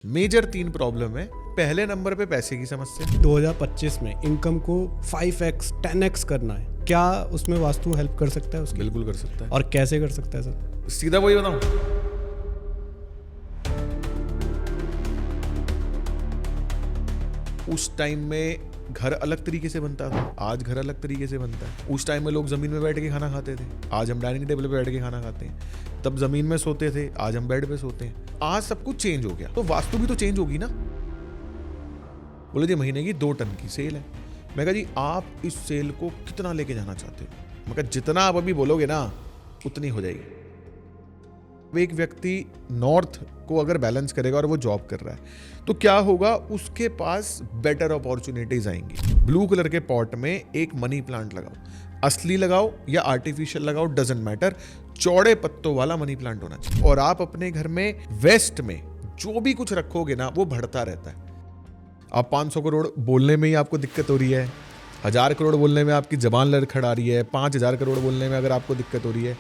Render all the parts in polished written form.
Major 3 problem है। पहले number पे पैसे की समस्या। 2025 में इनकम को 5x 10x करना है, क्या उसमें वास्तु हेल्प कर सकता है उसकी? बिल्कुल कर सकता है। और कैसे कर सकता है सर? सीधा वही बताऊं, उस टाइम में घर अलग तरीके से बनता था, आज घर अलग तरीके से बनता है। उस टाइम में लोग जमीन में बैठ के खाना खाते थे, आज हम डाइनिंग टेबल पे बैठ के खाना खाते हैं। तब जमीन में सोते थे, आज हम बेड पे सोते हैं। आज सब कुछ चेंज हो गया, तो वास्तु भी तो चेंज होगी ना। बोले जी महीने की 2 टन की सेल है। मैं कहा जी आप इस सेल को कितना लेके जाना चाहते हो? मैं कहा जितना आप अभी बोलोगे ना उतनी हो जाएगी। एक व्यक्ति नॉर्थ को अगर बैलेंस करेगा और वो जॉब कर रहा है तो क्या होगा, उसके पास बेटर अपॉर्चुनिटीज आएंगी। ब्लू कलर के पॉट में एक मनी प्लांट लगाओ, असली लगाओ या आर्टिफिशियल लगाओ, डजंट मैटर, चौड़े पत्तों वाला मनी प्लांट होना चाहिए। और आप अपने घर में वेस्ट में जो भी कुछ रखोगे ना वो बढ़ता रहता है। आप 500 करोड़ बोलने में ही आपको दिक्कत हो रही है, 1000 करोड़ बोलने में आपकी जबान लड़खड़ा रही है, 5000 करोड़ बोलने में अगर आपको दिक्कत हो रही है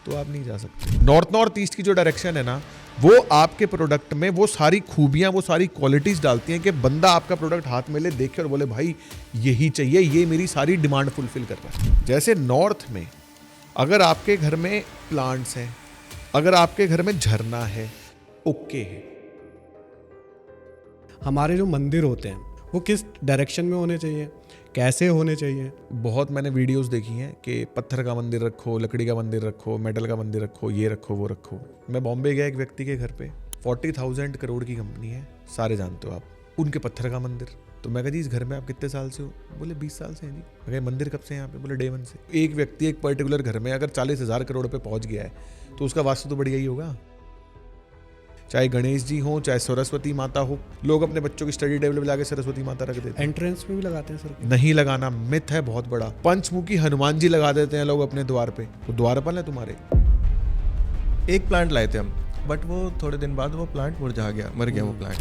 तो आप नहीं जा सकते। नॉर्थ ईस्ट की जो डायरेक्शन है ना, वो आपके प्रोडक्ट में वो सारी खूबियां, वो सारी क्वालिटीज डालती हैं कि बंदा आपका प्रोडक्ट हाथ में ले, देखे और बोले भाई यही चाहिए, ये मेरी सारी डिमांड फुलफिल कर रहा है। जैसे नॉर्थ में अगर आपके घर में प्लांट्स हैं, अगर आपके घर में झरना है, ओके है। हमारे जो मंदिर होते हैं वो किस डायरेक्शन में होने चाहिए, कैसे होने चाहिए? बहुत मैंने वीडियोस देखी हैं कि पत्थर का मंदिर रखो, लकड़ी का मंदिर रखो, मेटल का मंदिर रखो, ये रखो वो रखो। मैं बॉम्बे गया एक व्यक्ति के घर पे, 40,000 करोड़ की कंपनी है, सारे जानते हो आप, उनके पत्थर का मंदिर। तो मैं कहा जी इस घर में आप कितने साल से हो? बोले 20 साल से हैं जी। मैं कहा मंदिर कब से यहाँ पे? बोले डे 1 से। एक व्यक्ति एक पर्टिकुलर घर में अगर 40,000 करोड़ पे पहुंच गया है तो उसका वास्तु तो बढ़िया ही होगा। चाहे गणेश जी हो, चाहे सरस्वती माता हो, लोग अपने बच्चों की स्टडी टेबल पे जाके सरस्वती माता रख देते हैं। एंट्रेंस में भी लगाते हैं सर? नहीं लगाना, मिथ है बहुत बड़ा। पंचमुखी हनुमान जी लगा देते हैं लोग अपने द्वार पे, तो द्वारपाल है तुम्हारे। एक प्लांट लाए थे हम, बट वो थोड़े दिन बाद वो प्लांट मुरझा गया, मर गया वो प्लांट।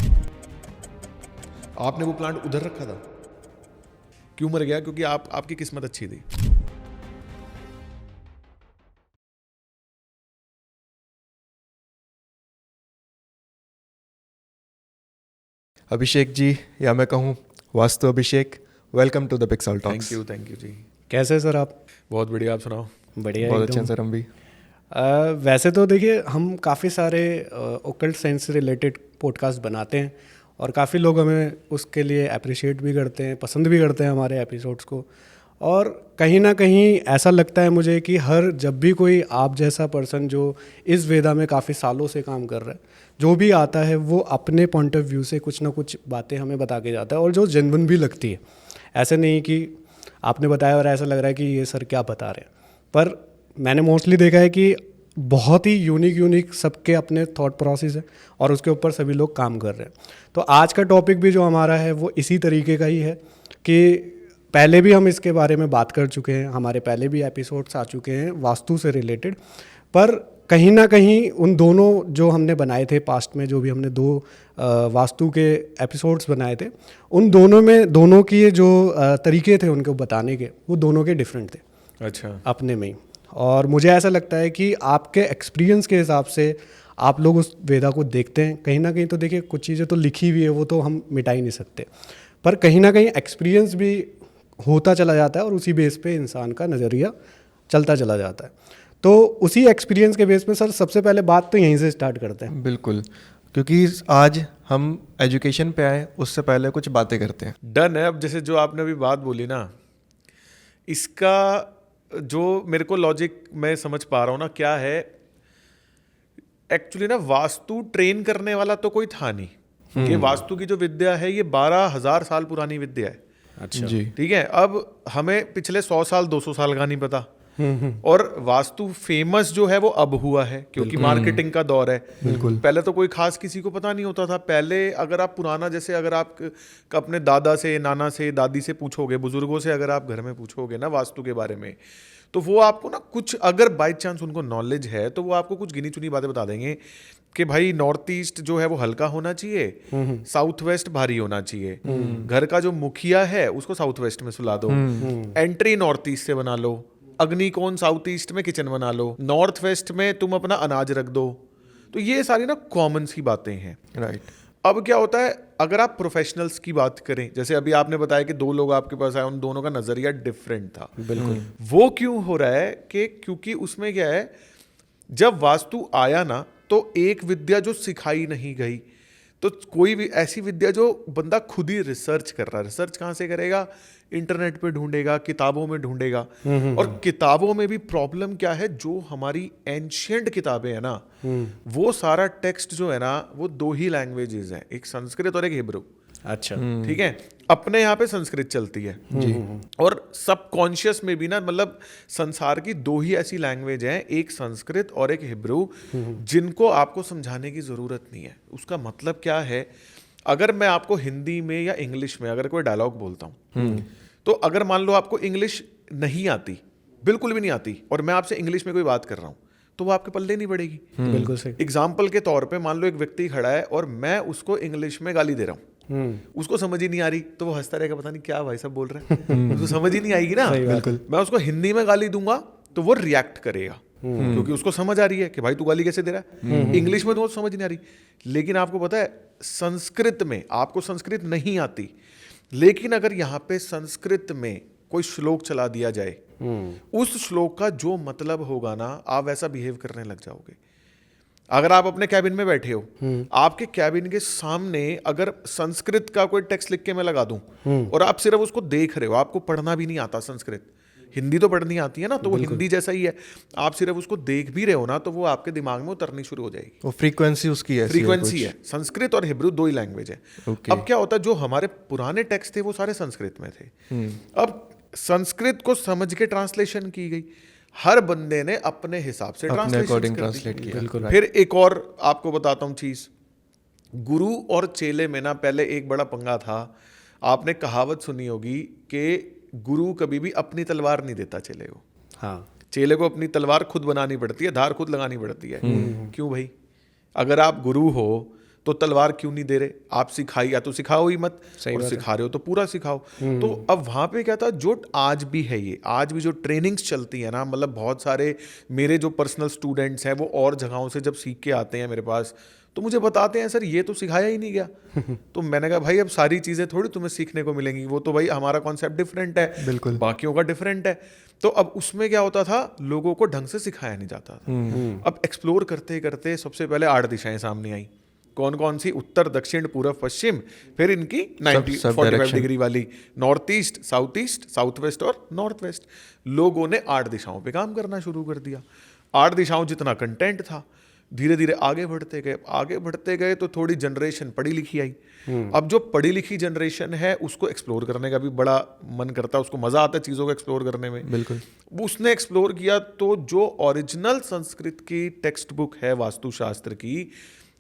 आपने वो प्लांट उधर रखा था, क्यों मर गया? क्योंकि आपकी किस्मत अच्छी थी। अभिषेक जी, या मैं कहूँ Vastu Abhishek, welcome to the Pixel talks. Thank you जी। कैसे सर आप? बहुत बढ़िया, आप सुनाओ। बढ़िया, बहुत अच्छे हैं सर हम भी। वैसे तो देखिए हम काफ़ी सारे ओकल्ट साइंस से रिलेटेड पॉडकास्ट बनाते हैं और काफ़ी लोग हमें उसके लिए अप्रिशिएट भी करते हैं, पसंद भी करते हैं हमारे एपिसोड्स को। और कहीं ना कहीं ऐसा लगता है मुझे कि जब भी कोई आप जैसा पर्सन जो इस वेदा में काफ़ी सालों से काम कर रहा है, जो भी आता है वो अपने पॉइंट ऑफ व्यू से कुछ ना कुछ बातें हमें बता के जाता है और जो जेन्युइन भी लगती है। ऐसे नहीं कि आपने बताया और ऐसा लग रहा है कि ये सर क्या बता रहे हैं, पर मैंने मोस्टली देखा है कि बहुत ही यूनिक सबके अपने थॉट प्रोसेस है और उसके ऊपर सभी लोग काम कर रहे हैं। तो आज का टॉपिक भी जो हमारा है वो इसी तरीके का ही है कि पहले भी हम इसके बारे में बात कर चुके हैं, हमारे पहले भी एपिसोड्स आ चुके हैं वास्तु से रिलेटेड, पर कहीं ना कहीं उन दोनों जो हमने बनाए थे पास्ट में, जो भी हमने 2 वास्तु के एपिसोड्स बनाए थे, उन दोनों में दोनों की जो तरीके थे उनको बताने के, वो दोनों के डिफरेंट थे। अच्छा। अपने में ही। और मुझे ऐसा लगता है कि आपके एक्सपीरियंस के हिसाब से आप लोग उस वेदा को देखते हैं, कहीं ना कहीं तो देखिए कुछ चीज़ें तो लिखी हुई है, वो तो हम मिटा ही नहीं सकते, पर कहीं ना कहीं एक्सपीरियंस भी होता चला जाता है और उसी बेस पे इंसान का नज़रिया चलता चला जाता है। तो उसी एक्सपीरियंस के बेस पे सर सबसे पहले बात तो यहीं से स्टार्ट करते हैं। बिल्कुल, क्योंकि आज हम एजुकेशन पे आए, उससे पहले कुछ बातें करते हैं। डन है। अब जैसे जो आपने अभी बात बोली ना, इसका जो मेरे को लॉजिक मैं समझ पा रहा हूँ ना क्या है, एक्चुअली ना वास्तु ट्रेन करने वाला तो कोई था नहीं। कि वास्तु की जो विद्या है ये 12,000 साल पुरानी विद्या है। अच्छा जी, ठीक है। अब हमें पिछले 100 साल 200 साल का नहीं पता। और वास्तु फेमस जो है वो अब हुआ है क्योंकि मार्केटिंग का दौर है। बिल्कुल। पहले तो कोई खास किसी को पता नहीं होता था। पहले अगर आप पुराना, जैसे अगर आप अपने दादा से, नाना से, दादी से पूछोगे, बुजुर्गों से अगर आप घर में पूछोगे ना वास्तु के बारे में, तो वो आपको ना कुछ, अगर बाई चांस उनको नॉलेज है तो वो आपको कुछ गिनी चुनी बातें बता देंगे कि भाई नॉर्थ ईस्ट जो है वो हल्का होना चाहिए, साउथ वेस्ट भारी होना चाहिए, घर का जो मुखिया है उसको साउथ वेस्ट में सुला दो, एंट्री नॉर्थ ईस्ट से बना लो, अग्निकोण साउथ ईस्ट में किचन बना लो, नॉर्थ वेस्ट में तुम अपना अनाज रख दो। तो ये सारी ना कॉमन सी बातें हैं। राइट। अब क्या होता है, अगर आप प्रोफेशनल्स की बात करें, जैसे अभी आपने बताया कि 2 लोग आपके पास आए, उन दोनों का नजरिया डिफरेंट था। बिल्कुल। वो क्यों हो रहा है कि क्योंकि उसमें क्या है, जब वास्तु आया ना तो एक विद्या जो सिखाई नहीं गई, तो कोई भी ऐसी विद्या जो बंदा खुद ही रिसर्च कर रहा है, रिसर्च कहाँ से करेगा, इंटरनेट पे ढूंढेगा, किताबों में ढूंढेगा। और किताबों में भी प्रॉब्लम क्या है, जो हमारी एंशियंट किताबें हैं ना, वो सारा टेक्स्ट जो है ना वो 2 ही लैंग्वेजेस हैं, एक संस्कृत और एक हिब्रू। अच्छा। ठीक है, अपने यहाँ पे संस्कृत चलती है जी, और सबकॉन्शियस में भी ना, मतलब संसार की 2 ही ऐसी लैंग्वेज हैं, एक संस्कृत और एक हिब्रू, जिनको आपको समझाने की जरूरत नहीं है। उसका मतलब क्या है, अगर मैं आपको हिंदी में या इंग्लिश में अगर कोई डायलॉग बोलता हूँ, तो अगर मान लो आपको इंग्लिश नहीं आती, बिल्कुल भी नहीं आती, और मैं आपसे इंग्लिश में कोई बात कर रहा हूँ, तो वो आपके पल्ले नहीं पड़ेगी। बिल्कुल सही। एग्जाम्पल के तौर पे मान लो एक व्यक्ति खड़ा है और मैं उसको इंग्लिश में गाली दे रहा हूँ, उसको समझ ही नहीं आ रही, तो वो हंसता रहेगा, पता नहीं क्या भाई साहब बोल रहे हैं, उसको समझ ही नहीं आएगी ना। बिल्कुल। मैं उसको हिंदी में गाली दूंगा तो वो रिएक्ट करेगा, क्योंकि उसको समझ आ रही है कि भाई तू गाली कैसे दे रहा है। इंग्लिश में तो वो समझ नहीं आ रही। लेकिन आपको पता है, संस्कृत में आपको संस्कृत नहीं आती, लेकिन अगर यहाँ पे संस्कृत में कोई श्लोक चला दिया जाए, उस श्लोक का जो मतलब होगा ना, आप वैसा बिहेव करने लग जाओगे। अगर आप अपने कैबिन में बैठे हो, आपके कैबिन के सामने अगर संस्कृत का कोई टेक्स्ट लिख के मैं लगा दूं, और आप सिर्फ उसको देख रहे हो, आपको पढ़ना भी नहीं आता संस्कृत, हिंदी तो पढ़नी आती है ना, तो वो हिंदी जैसा ही है, आप सिर्फ उसको देख भी रहे हो ना, तो वो आपके दिमाग में उतरनी शुरू हो जाएगी। वो फ्रीक्वेंसी उसकी ऐसी फ्रीक्वेंसी है। संस्कृत और हिब्रू 2 ही लैंग्वेज है। अब क्या होता है, जो हमारे पुराने टेक्स्ट थे वो सारे संस्कृत में थे। अब संस्कृत को समझ के ट्रांसलेशन की गई, हर बंदे ने अपने हिसाब से ट्रांसलेट किया। फिर एक और आपको बताता हूँ चीज, गुरु और चेले में ना पहले एक बड़ा पंगा था। आपने कहावत सुनी होगी कि गुरु कभी भी अपनी तलवार नहीं देता चेले को। हाँ। चेले को अपनी तलवार खुद बनानी पड़ती है, धार खुद लगानी पड़ती है। क्यों भाई, अगर आप गुरु हो तो तलवार क्यों नहीं दे रहे, आप सिखाई, या तो सिखाओ ही मत, और सिखा रहे हो तो पूरा सिखाओ। तो अब वहां पे क्या था, जो आज भी है, ये आज भी जो ट्रेनिंग्स चलती है ना, मतलब बहुत सारे मेरे जो पर्सनल स्टूडेंट्स हैं वो और जगहों से जब सीख के आते हैं मेरे पास, तो मुझे बताते हैं सर ये तो सिखाया ही नहीं गया। तो मैंने कहा भाई अब सारी चीजें थोड़ी तुम्हें सीखने को मिलेंगी, वो तो भाई हमारा कॉन्सेप्ट डिफरेंट है, बिल्कुल बाकियों का डिफरेंट है। तो अब उसमें क्या होता था, लोगों को ढंग से सिखाया नहीं जाता था। अब एक्सप्लोर करते करते सबसे पहले 8 दिशाएं सामने आई। कौन कौन सी, उत्तर, दक्षिण, पूर्व, पश्चिम, फिर इनकी 45 डिग्री वाली, नॉर्थ ईस्ट, साउथ वेस्ट और नॉर्थ वेस्ट। लोगों ने 8 दिशाओं पे काम करना शुरू कर दिया। 8 दिशाओं जितना कंटेंट था, धीरे धीरे आगे बढ़ते गए तो थोड़ी जनरेशन पढ़ी लिखी आई। अब जो पढ़ी लिखी जनरेशन है उसको एक्सप्लोर करने का भी बड़ा मन करता है, उसको मजा आता है चीज़ों को एक्सप्लोर करने में। बिल्कुल। उसने एक्सप्लोर किया तो जो ओरिजिनल संस्कृत की टेक्स्ट बुक है वास्तुशास्त्र की,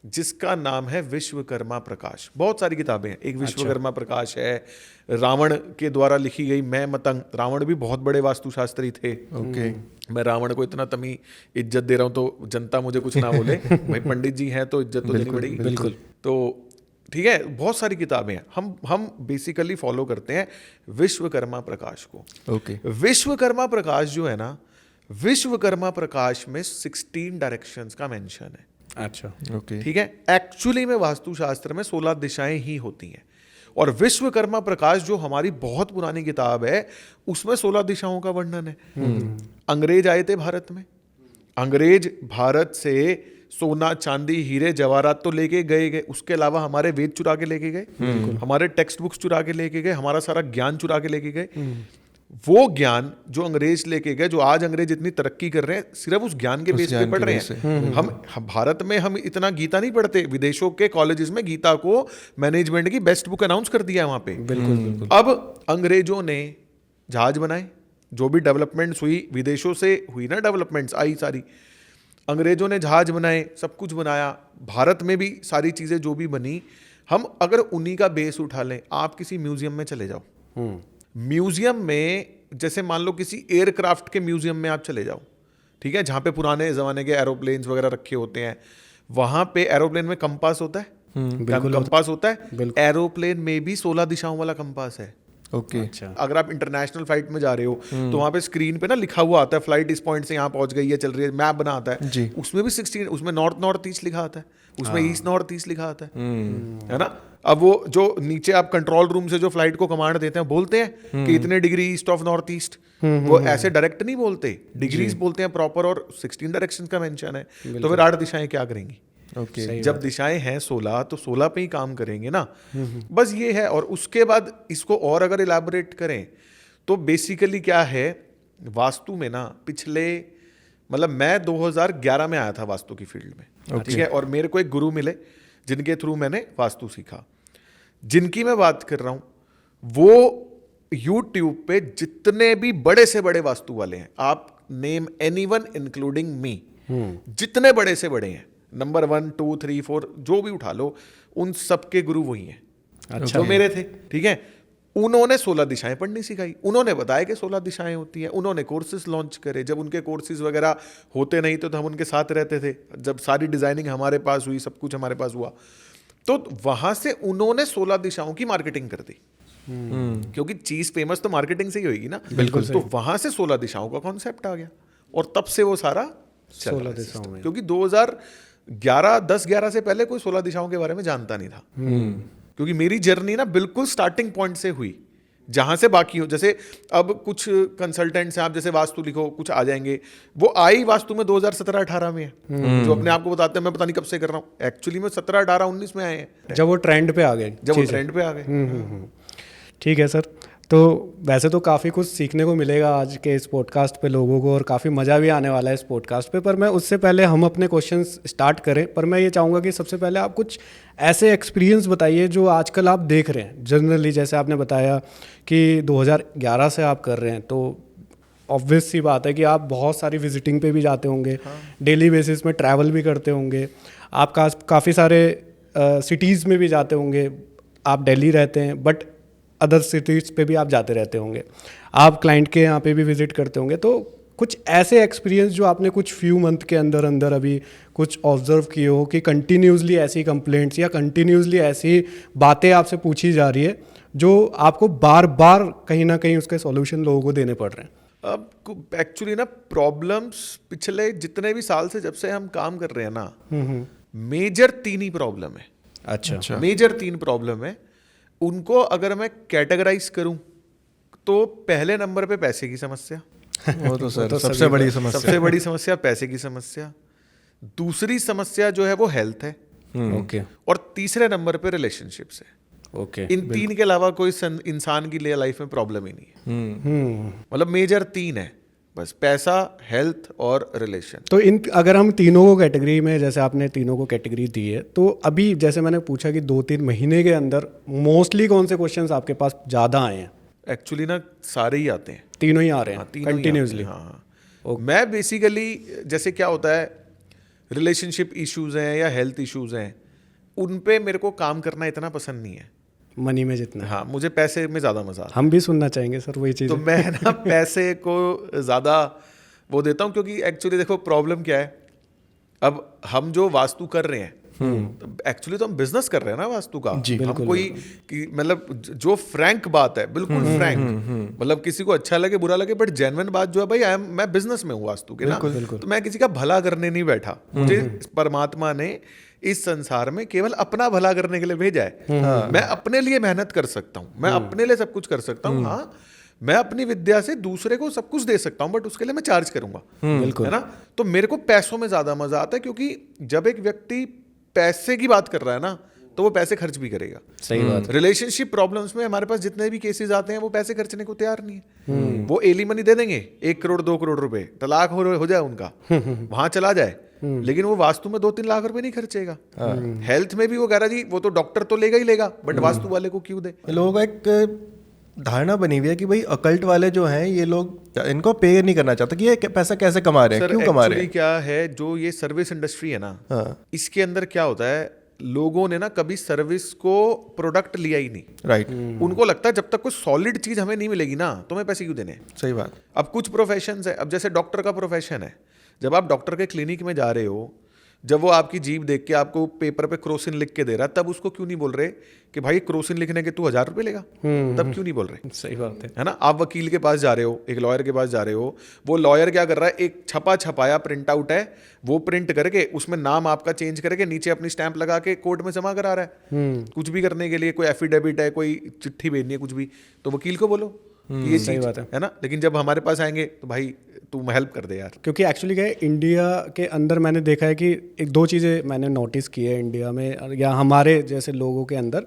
जिसका नाम है विश्वकर्मा प्रकाश, बहुत सारी किताबें हैं, एक विश्वकर्मा प्रकाश है, रावण के द्वारा लिखी गई मैं मतंग, रावण भी बहुत बड़े वास्तुशास्त्री थे। ओके। मैं रावण को इतना तमी इज्जत दे रहा हूँ तो जनता मुझे कुछ ना बोले, भाई पंडित जी हैं तो इज्जत तो देनी पड़ेगी। बिल्कुल। तो ठीक है, बहुत सारी किताबें हैं, हम बेसिकली फॉलो करते हैं विश्वकर्मा प्रकाश को। ओके। विश्वकर्मा प्रकाश जो है ना, विश्वकर्मा प्रकाश में 16 डायरेक्शंस का मेंशन है। अच्छा। ओके। ठीक है, एक्चुअली में वास्तुशास्त्र में 16 दिशाएं ही होती हैं, और विश्वकर्मा प्रकाश जो हमारी बहुत पुरानी किताब है उसमें 16 दिशाओं का वर्णन है। अंग्रेज आए थे भारत में, अंग्रेज भारत से सोना, चांदी, हीरे, जवाहरात तो लेके गए, उसके अलावा हमारे वेद चुरा के लेके गए, हमारे टेक्स्ट बुक्स चुरा के लेके गए, हमारा सारा ज्ञान चुरा के लेके गए। वो ज्ञान जो अंग्रेज लेके गए, जो आज अंग्रेज इतनी तरक्की कर रहे हैं, सिर्फ उस ज्ञान के बेस पे पढ़ रहे हैं। हम भारत में हम इतना गीता नहीं पढ़ते, विदेशों के कॉलेजेस में गीता को मैनेजमेंट की बेस्ट बुक अनाउंस कर दिया है वहां पे। बिल्कुल। अब अंग्रेजों ने जहाज बनाए, जो भी डेवलपमेंट्स हुई विदेशों से हुई ना, डेवलपमेंट्स आई सारी, अंग्रेजों ने जहाज बनाए, सब कुछ बनाया, भारत में भी सारी चीजें जो भी बनी, हम अगर उन्हीं का बेस उठा लें। आप किसी म्यूजियम में चले जाओ, म्यूजियम में जैसे मान लो किसी एयरक्राफ्ट के म्यूजियम में आप चले जाओ, ठीक है, जहां पे पुराने जमाने के एरोप्लेन्स वगैरह रखे होते हैं, वहां पे एरोप्लेन में कंपास होता है, कंपास होता है, एरोप्लेन में भी 16 दिशाओं वाला कंपास है। ओके अच्छा। अगर आप इंटरनेशनल फ्लाइट में जा रहे हो तो वहां पे स्क्रीन पे ना लिखा हुआ आता है फ्लाइट इस पॉइंट से यहाँ पहुंच गई है, चल रही है, मैप बना आता है जी। उसमें भी 16, उसमें नॉर्थ ईस्ट लिखा आता है, उसमें ईस्ट नॉर्थ ईस्ट लिखा आता है ना। अब वो जो नीचे आप कंट्रोल रूम से जो फ्लाइट को कमांड देते हैं बोलते हैं कि इतने degree east of north east, वो ऐसे डायरेक्ट नहीं बोलते, डिग्रीज बोलते हैं प्रॉपर, और 16 डायरेक्शन का मेंशन है, तो फिर 8 दिशाएं क्या करेंगी। ओके जब दिशाएं हैं 16 तो 16 पे ही काम करेंगे ना। बस ये है। और उसके बाद इसको और अगर इलैबोरेट करें तो बेसिकली क्या है, वास्तु में ना पिछले मतलब मैं 2011 में आया था वास्तु की फील्ड में, ठीक है, और मेरे को एक गुरु मिले जिनके थ्रू मैंने वास्तु सीखा। जिनकी मैं बात कर रहा हूं वो यूट्यूब पे जितने भी बड़े से बड़े वास्तु वाले हैं, आप नेम एनीवन इंक्लूडिंग मी, जितने बड़े से बड़े हैं, नंबर 1 2 3 4 जो भी उठा लो, उन सबके गुरु वही हैं। अच्छा। जो मेरे थे, ठीक है। उन्होंने 16 दिशाएं पढ़नी सिखाई, उन्होंने बताया कि 16 दिशाएं होती हैं, उन्होंने कोर्सेज लॉन्च करे। जब उनके कोर्सेज वगैरह होते नहीं तो हम उनके साथ रहते थे। जब सारी डिजाइनिंग हमारे पास हुई, सब कुछ हमारे पास हुआ, तो वहां से उन्होंने 16 दिशाओं की मार्केटिंग कर दी, क्योंकि चीज फेमस तो मार्केटिंग से ही होगी ना। बिल्कुल तो वहां से 16 दिशाओं का कॉन्सेप्ट आ गया, और तब से वो सारा 16 दिशाओं में, क्योंकि 10-11 से पहले कोई 16 दिशाओं के बारे में जानता नहीं था। क्योंकि मेरी जर्नी ना बिल्कुल स्टार्टिंग पॉइंट से हुई, जहां से बाकी हो। जैसे अब कुछ कंसल्टेंट्स हैं, आप जैसे वास्तु लिखो कुछ आ जाएंगे, वो आई वास्तु में 2017-18 में है, जो अपने आप को बताते हैं मैं पता नहीं कब से कर रहा हूँ, एक्चुअली में 17-18-19 में आए हैं, जब वो ट्रेंड पे आ गए, जब वो ट्रेंड पे आ गए। ठीक है सर। तो वैसे तो काफ़ी कुछ सीखने को मिलेगा आज के इस पॉडकास्ट पे लोगों को, और काफ़ी मज़ा भी आने वाला है इस पॉडकास्ट पे। पर मैं उससे पहले हम अपने क्वेश्चंस स्टार्ट करें, पर मैं ये चाहूँगा कि सबसे पहले आप कुछ ऐसे एक्सपीरियंस बताइए जो आजकल आप देख रहे हैं जनरली। जैसे आपने बताया कि 2011 से आप कर रहे हैं, तो ऑब्वियस सी बात है कि आप बहुत सारी विजिटिंग पे भी जाते होंगे, डेली बेसिस में ट्रैवल भी करते होंगे, आप काफ़ी सारे सिटीज़ में भी जाते होंगे। आप दिल्ली रहते हैं बट अदर सिटीज़ पे भी आप जाते रहते होंगे, आप क्लाइंट के यहाँ पे भी विजिट करते होंगे। तो कुछ ऐसे एक्सपीरियंस जो आपने कुछ फ्यू मंथ के अंदर अंदर अभी कुछ ऑब्जर्व किए हो कि कंटिन्यूसली ऐसी कंप्लेंट्स या कंटिन्यूसली ऐसी बातें आपसे पूछी जा रही है जो आपको बार बार कहीं ना कहीं उसके सॉल्यूशन लोगों को देने पड़ रहे हैं। अब एक्चुअली ना प्रॉब्लम्स पिछले जितने भी साल से जब से हम काम कर रहे हैं ना, मेजर 3 ही प्रॉब्लम है। अच्छा। मेजर 3 प्रॉब्लम है। उनको अगर मैं कैटेगराइज करूं तो पहले नंबर पे पैसे की समस्या, वो तो सर सबसे बड़ी समस्या, सबसे बड़ी समस्या पैसे की समस्या। दूसरी समस्या जो है वो हेल्थ है, ओके। और तीसरे नंबर पे रिलेशनशिप्स है। ओके। इन 3 के अलावा कोई इंसान की लाइफ में प्रॉब्लम ही नहीं है। मतलब मेजर 3 है बस, पैसा, हेल्थ और रिलेशन। तो इन अगर हम तीनों को कैटेगरी में, जैसे आपने तीनों को कैटेगरी दी है, तो अभी जैसे मैंने पूछा कि 2-3 महीने के अंदर मोस्टली कौन से क्वेश्चंस आपके पास ज़्यादा आए हैं? एक्चुअली ना सारे ही आते हैं, तीनों ही आ रहे हैं तीनों ही कंटिन्यूसली? आते हैं, हाँ। मैं बेसिकली जैसे क्या होता है, रिलेशनशिप इश्यूज हैं या हेल्थ इश्यूज हैं, उन पे मेरे को काम करना इतना पसंद नहीं है। मनी में जितना, हाँ, मुझे पैसे में ज़्यादा मजा आता है। हम भी सुनना चाहेंगे सर वही चीज़। तो मैं ना पैसे को ज़्यादा वो देता हूँ, क्योंकि एक्चुअली देखो प्रॉब्लम क्या है, अब हम जो वास्तु कर रहे हैं, एक्चुअली तो हम बिजनेस कर रहे हैं ना वास्तु का। हम कोई मतलब जो फ्रैंक बात है, बिल्कुल फ्रैंक, मतलब किसी को अच्छा लगे बुरा लगे, बट जेन्युइन बात जो है भाई, मैं बिजनेस में हूँ वास्तु के ना, तो मैं किसी का भला करने नहीं बैठा। मुझे परमात्मा ने इस संसार में केवल अपना भला करने के लिए भेजा है। मैं अपने लिए मेहनत कर सकता हूँ, मैं अपने लिए सब कुछ कर सकता हूँ। हाँ, मैं अपनी विद्या से दूसरे को सब कुछ दे सकता हूँ, बट उसके लिए मैं चार्ज करूंगा, है ना। तो मेरे को पैसों में ज्यादा मजा आता है, क्योंकि जब एक व्यक्ति पैसे की बात कर रहा है ना, तो वो पैसे खर्च भी करेगा। सही बात। रिलेशनशिप प्रॉब्लम्स में हमारे पास जितने भी केसेस आते हैं, वो पैसे खर्चने को तैयार नहीं है। वो एली मनी दे देंगे, 1 करोड़ 2 करोड़ रुपए, तलाक हो जाए उनका, वहां चला जाए, लेकिन वो वास्तु में 2-3 लाख रुपए नहीं खर्चेगा। हेल्थ में भी वो कह रहा जी वो तो डॉक्टर तो लेगा ही लेगा, बट वास्तु वाले को क्यों दे। लोगों का एक धारणा बनी हुई है कि भाई अकल्ट वाले जो हैं ये लोग इनको पे नहीं करना चाहते, कि ये पैसा कैसे कमा रहे हैं, क्यों कमा रहे हैं। क्या है, जो ये सर्विस इंडस्ट्री है ना, इसके अंदर क्या होता है, लोगों ने ना कभी सर्विस को प्रोडक्ट लिया ही नहीं। राइट। उनको लगता है जब तक कोई सॉलिड चीज हमें नहीं मिलेगी ना, तो हमें पैसे क्यों देने। सही बात। अब कुछ प्रोफेशन है, अब जैसे डॉक्टर का प्रोफेशन है, जब आप डॉक्टर के क्लिनिक में जा रहे हो, जब वो आपकी जीभ देख के आपको पेपर पे क्रोसिन लिख के दे रहा है, तब उसको क्यों नहीं बोल रहे कि भाई क्रोसिन लिखने के तू 1000 रुपये लेगा? तब क्यों नहीं बोल रहे? सही बात है। है ना? आप वकील के पास जा रहे हो, एक लॉयर के पास जा रहे हो, वो लॉयर क्या कर रहा है, एक छपाया प्रिंट आउट है, वो प्रिंट करके उसमें नाम आपका चेंज करके नीचे अपनी स्टैंप लगा के कोर्ट में जमा करा रहा है। कुछ भी करने के लिए, कोई एफिडेविट है, कोई चिट्ठी भेजनी है, कुछ भी, तो वकील को बोलो कि ये सही चीज़ बात है ना। लेकिन जब हमारे पास आएंगे तो भाई तू हेल्प कर दे यार। क्योंकि एक्चुअली क्या है, इंडिया के अंदर मैंने देखा है कि एक दो चीज़ें मैंने नोटिस की है इंडिया में या हमारे जैसे लोगों के अंदर,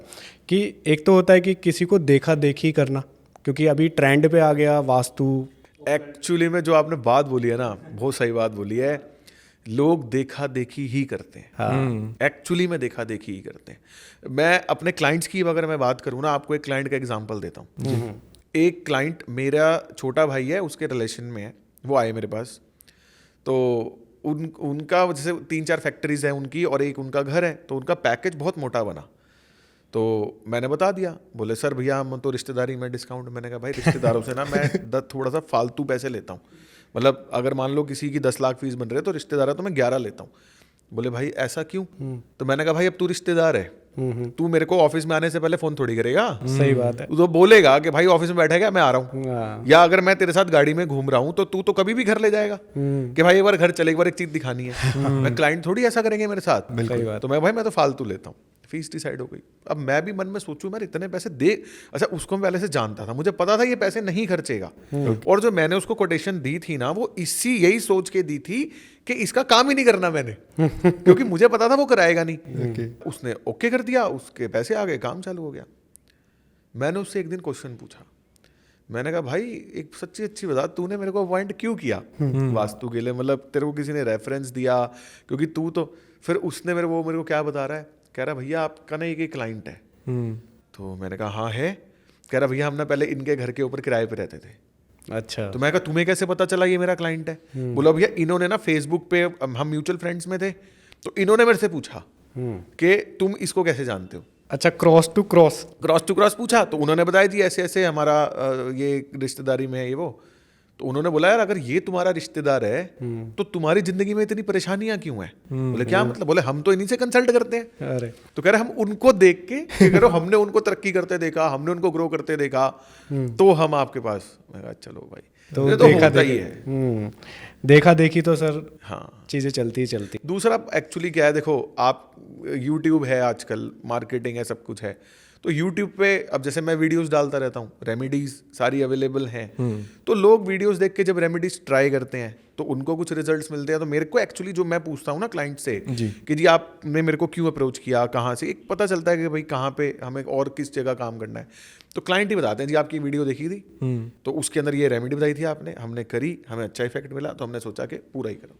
कि एक तो होता है कि किसी को देखा देखी करना, क्योंकि अभी ट्रेंड पे आ गया वास्तु। एक्चुअली में जो आपने बात बोली है ना, बहुत सही बात बोली है। लोग देखा देखी ही करते हैं। हाँ। एक्चुअली में देखा देखी ही करते हैं। मैं अपने क्लाइंट्स की अगर मैं बात करूँ ना, आपको एक क्लाइंट का एग्जांपल देता हूँ। एक क्लाइंट मेरा छोटा भाई है, उसके रिलेशन में है, वो आए मेरे पास, तो उनका जैसे 3-4 फैक्ट्रीज हैं उनकी और एक उनका घर है, तो उनका पैकेज बहुत मोटा बना। तो मैंने बता दिया, बोले सर भैया हम तो रिश्तेदारी में डिस्काउंट। मैंने कहा भाई रिश्तेदारों से ना मैं थोड़ा सा फालतू पैसे लेता हूँ, मतलब अगर मान लो किसी की 10 लाख फीस बन रही है तो रिश्तेदार है तो मैं 11 लेता हूँ। बोले भाई ऐसा क्यों? तो मैंने कहा भाई अब तू रिश्तेदार है, तू मेरे को ऑफिस में आने से पहले फोन थोड़ी करेगा। सही बात है। तू तो बोलेगा कि भाई ऑफिस में बैठेगा मैं आ रहा हूँ, हाँ। या अगर मैं तेरे साथ गाड़ी में घूम रहा हूँ तो तू तो कभी भी घर ले जाएगा कि भाई एक बार घर चले, एक बार एक चीज दिखानी है। मैं क्लाइंट थोड़ी ऐसा करेंगे मेरे साथ। सही बात। तो मैं तो फालतू लेता हूँ। फीस डिसाइड हो गई। अब मैं भी मन में सोचूं मैं इतने पैसे दे, अच्छा उसको मैं पहले से जानता था, मुझे पता था ये पैसे नहीं खर्चेगा, और जो मैंने उसको कोटेशन दी थी ना, वो यही सोच के दी थी कि इसका काम ही नहीं करना मैंने क्योंकि मुझे पता था वो कराएगा नहीं। उसने ओके कर दिया, उसके पैसे आ गए, काम चालू हो गया। मैंने उससे एक दिन क्वेश्चन पूछा, मैंने कहा भाई एक सच्ची अच्छी बता, तूने मेरे को अपॉइंट क्यों किया वास्तु के लिए? मतलब तेरे को किसी ने रेफरेंस दिया? क्योंकि तू तो, फिर उसने मेरे को क्या बता रहा है, कह रहा भैया आपका ना एक क्लाइंट है। तो मैंने कहा हाँ है। कह रहा भैया हम ना पहले इनके घर के ऊपर किराए पे रहते थे। अच्छा। तो मैं कहा तुम्हें कैसे पता चला ये मेरा क्लाइंट है? बोला भैया इन्होंने ना फेसबुक पे, हम म्यूचुअल फ्रेंड्स में थे, तो इन्होंने मेरे से पूछा कि तुम इसको कैसे जानते हो। अच्छा, क्रॉस टू क्रॉस पूछा, तो उन्होंने बताया जी ऐसे ऐसे हमारा ये रिश्तेदारी में है ये वो। तो उन्होंने बोला यार अगर ये तुम्हारा रिश्तेदार है तो तुम्हारी जिंदगी में इतनी परेशानियां क्यों है? बोले क्या मतलब? बोले हम तो इन्हीं से कंसल्ट करते हैं। अरे तो कह रहे हम उनको देख के कह रहे हमने उनको तरक्की करते देखा, हमने उनको ग्रो करते देखा, तो हम आपके पास। मैं कहा चलो भाई, तो देखा ही है। देखा देखी तो सर हाँ, चीज़ें चलती ही चलती। दूसरा एक्चुअली क्या है, देखो आप यूट्यूब है आजकल, मार्केटिंग है, सब कुछ है, तो यूट्यूब पे अब जैसे मैं वीडियोस डालता रहता हूँ, रेमेडीज सारी अवेलेबल हैं, तो लोग वीडियोस देख के जब रेमेडीज ट्राई करते हैं तो उनको कुछ रिजल्ट्स मिलते हैं। तो मेरे को एक्चुअली जो मैं पूछता हूँ ना क्लाइंट से कि जी आपने मेरे को क्यों अप्रोच किया, कहाँ से, एक पता चलता है कि भाई कहाँ पे हमें और किस जगह काम करना है। तो क्लाइंट ही बताते हैं जी आपकी वीडियो देखी थी तो उसके अंदर ये रेमेडी बताई थी आपने, हमने करी, हमें अच्छा इफेक्ट मिला, तो हमने सोचा कि पूरा ही करो।